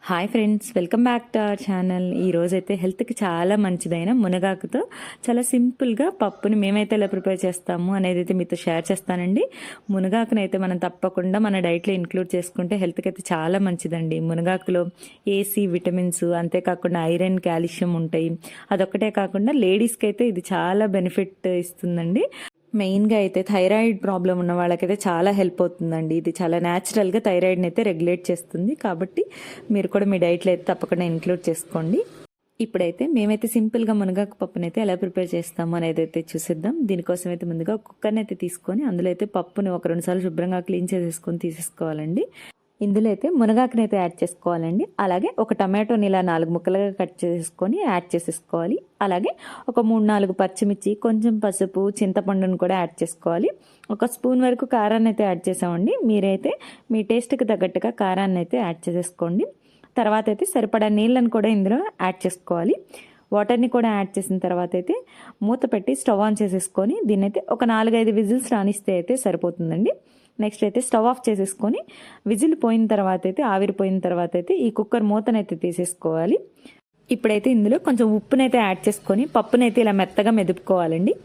Hi friends, welcome back to our channel. ఈరోజైతే హెల్త్కి చాలా మంచిదైన మునగాకుతో చాలా సింపుల్గా పప్పుని మేమైతే ఎలా ప్రిపేర్ చేస్తాము అనేది అయితే మీతో షేర్ చేస్తానండి. మునగాకుని అయితే మనం తప్పకుండా మన డైట్లో ఇంక్లూడ్ చేసుకుంటే హెల్త్కి అయితే చాలా మంచిదండి. మునగాకులో ఏసీ విటమిన్స్, అంతేకాకుండా ఐరన్, కాల్షియం ఉంటాయి. అదొక్కటే కాకుండా లేడీస్కి అయితే ఇది చాలా బెనిఫిట్ ఇస్తుందండి. మెయిన్గా అయితే థైరాయిడ్ ప్రాబ్లం ఉన్న వాళ్ళకైతే చాలా హెల్ప్ అవుతుందండి. ఇది చాలా న్యాచురల్గా థైరాయిడ్ని అయితే రెగ్యులేట్ చేస్తుంది. కాబట్టి మీరు కూడా మీ డైట్లో అయితే తప్పకుండా ఇంక్లూడ్ చేసుకోండి. ఇప్పుడైతే మేమైతే సింపుల్గా మునగాకు పప్పుని అయితే ఎలా ప్రిపేర్ చేస్తాము అనేది అయితే చూసేద్దాం. దీనికోసం అయితే ముందుగా కుక్కర్ని అయితే తీసుకొని అందులో అయితే పప్పుని ఒక 2 సార్లు శుభ్రంగా క్లీన్ చేసేసుకొని తీసేసుకోవాలండి. ఇందులో అయితే మునగాకుని అయితే యాడ్ చేసుకోవాలండి. అలాగే ఒక టమాటోని ఇలా 4 ముక్కలుగా కట్ చేసుకొని యాడ్ చేసేసుకోవాలి. అలాగే ఒక 3-4 పచ్చిమిర్చి, కొంచెం పసుపు, చింతపండును కూడా యాడ్ చేసుకోవాలి. 1 స్పూన్ వరకు కారాన్ని అయితే యాడ్ చేసామండి. మీరైతే మీ టేస్ట్కి తగ్గట్టుగా కారాన్ని అయితే యాడ్ చేసేసుకోండి. తర్వాత అయితే సరిపడా నీళ్ళని కూడా ఇందులో యాడ్ చేసుకోవాలి. వాటర్ని కూడా యాడ్ చేసిన తర్వాత అయితే మూత పెట్టి స్టవ్ ఆన్ చేసేసుకొని దీన్ని అయితే ఒక 4-5 విజిల్స్ రానిస్తే అయితే సరిపోతుందండి. నెక్స్ట్ అయితే స్టవ్ ఆఫ్ చేసేసుకొని విజిల్ పోయిన తర్వాత అయితే ఆవిరిపోయిన తర్వాత అయితే ఈ కుక్కర్ మూతనైతే తీసేసుకోవాలి. ఇప్పుడైతే ఇందులో కొంచెం ఉప్పునైతే యాడ్ చేసుకొని పప్పునైతే ఇలా మెత్తగా మెదుపుకోవాలండి.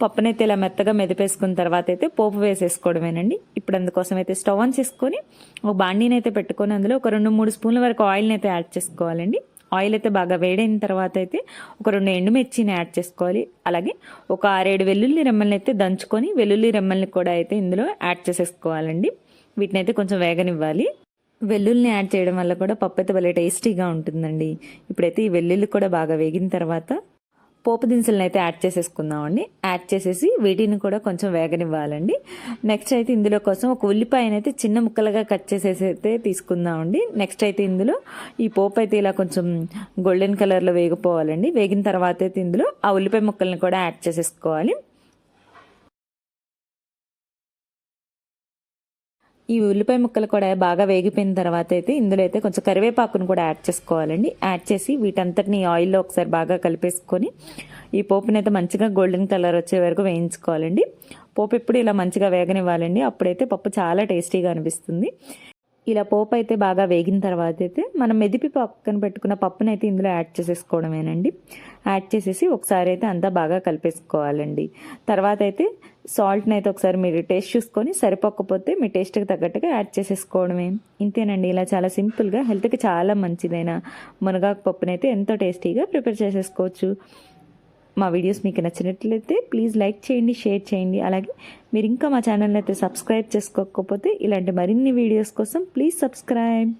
పప్పునైతే ఇలా మెత్తగా మెదిపేసుకున్న తర్వాత అయితే పోపు వేసేసుకోవడమేనండి. ఇప్పుడు అందుకోసం అయితే స్టవ్ ఆన్ చేసుకొని ఒక బాండీని అయితే పెట్టుకొని అందులో ఒక 2-3 స్పూన్ల వరకు ఆయిల్ని అయితే యాడ్ చేసుకోవాలండి. ఆయిల్ అయితే బాగా వేడైన తర్వాత అయితే ఒక 2 ఎండుమిర్చిని యాడ్ చేసుకోవాలి. అలాగే ఒక 6-7 వెల్లుల్లి రెమ్మల్ని అయితే దంచుకొని వెల్లుల్లి రెమ్మల్ని కూడా అయితే ఇందులో యాడ్ చేసేసుకోవాలండి. వీటిని అయితే కొంచెం వేగనివ్వాలి. వెల్లుల్లిని యాడ్ చేయడం వల్ల కూడా పప్పు అయితే భలే టేస్టీగా ఉంటుందండి. ఇప్పుడైతే ఈ వెల్లుల్లి కూడా బాగా వేగిన తర్వాత పోపు దినుసులను అయితే యాడ్ చేసేసుకుందామండి. యాడ్ చేసేసి వీటిని కూడా కొంచెం వేగనివ్వాలండి. నెక్స్ట్ అయితే ఇందులో కోసం ఒక ఉల్లిపాయను అయితే చిన్న ముక్కలుగా కట్ చేసేసి అయితే తీసుకుందామండి. నెక్స్ట్ అయితే ఇందులో ఈ పోపు అయితే ఇలా కొంచెం గోల్డెన్ కలర్లో వేగిపోవాలండి. వేగిన తర్వాత అయితే ఇందులో ఆ ఉల్లిపాయ ముక్కల్ని కూడా యాడ్ చేసేసుకోవాలి. ఈ ఉల్లిపాయ ముక్కలు కూడా బాగా వేగిపోయిన తర్వాత అయితే ఇందులో అయితే కొంచెం కరివేపాకును కూడా యాడ్ చేసుకోవాలండి. యాడ్ చేసి వీటంతటిని ఆయిల్లో ఒకసారి బాగా కలిపేసుకొని ఈ పోపుని అయితే మంచిగా గోల్డెన్ కలర్ వచ్చే వరకు వేయించుకోవాలండి. పోపు ఎప్పుడు ఇలా మంచిగా వేగనివ్వాలండి. అప్పుడైతే పప్పు చాలా టేస్టీగా అనిపిస్తుంది. ఇలా పోపు అయితే బాగా వేగిన తర్వాత అయితే మనం మెదిపి పక్కన పెట్టుకున్న పప్పును అయితే ఇందులో యాడ్ చేసేసుకోవడమేనండి. యాడ్ చేసేసి ఒకసారి అయితే అంతా బాగా కలిపేసుకోవాలండి. తర్వాత అయితే సాల్ట్ని అయితే ఒకసారి మీరు టేస్ట్ చూసుకొని సరిపోకపోతే మీ టేస్ట్కి తగ్గట్టుగా యాడ్ చేసేసుకోవడమే. ఇంతేనండి. ఇలా చాలా సింపుల్గా హెల్త్కి చాలా మంచిదైన మునగాకు పప్పునైతే ఎంతో టేస్టీగా ప్రిపేర్ చేసేసుకోవచ్చు. మా వీడియోస్ మీకు నచ్చినట్లయితే ప్లీజ్ లైక్ చేయండి, షేర్ చేయండి. అలాగే మీరు ఇంకా మా ఛానల్ని అయితే సబ్స్క్రైబ్ చేసుకోకపోతే ఇలాంటి మరిన్ని వీడియోస్ కోసం ప్లీజ్ సబ్స్క్రైబ్.